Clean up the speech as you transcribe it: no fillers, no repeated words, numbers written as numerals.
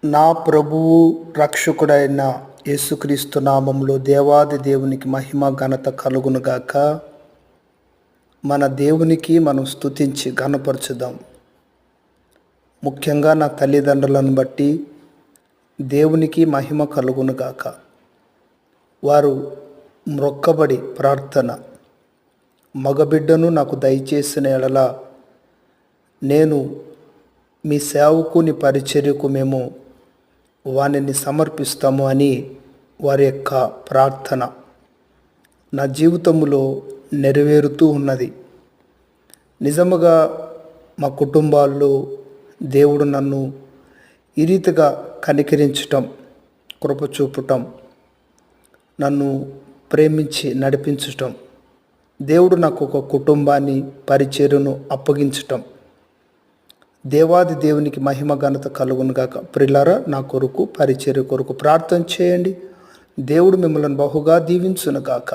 నా ప్రభువు రక్షకుడైన యేసుక్రీస్తు నామములో దేవాది దేవునికి మహిమ ఘనత కలుగునుగాక. మన దేవునికి మనం స్తుతించి ఘనపరచుదాం. ముఖ్యంగా నా తల్లిదండ్రులను బట్టి దేవునికి మహిమ కలుగునుగాక. వారు మ్రొక్కబడి ప్రార్థన, మగబిడ్డను నాకు దయచేసిన ఎడల నేను మీ సేవకుని పరిచర్యకు మేము వానిని సమర్పిస్తాము అని వారి యొక్క ప్రార్థన నా జీవితంలో నెరవేరుతూ ఉన్నది. నిజముగా మా కుటుంబాల్లో దేవుడు నన్ను ఈ రీతిగా కనికరించటం, కృప చూపటం, నన్ను ప్రేమించి నడిపించటం, దేవుడు నాకు ఒక కుటుంబాన్ని పరిచర్యను అప్పగించటం, దేవాది దేవునికి మహిమ ఘనత కలుగునుగాక. ప్రియులారా, నా కొరకు పరిచర్య కొరకు ప్రార్థన చేయండి. దేవుడు మిమ్మల్ని బహుగా దీవించునుగాక.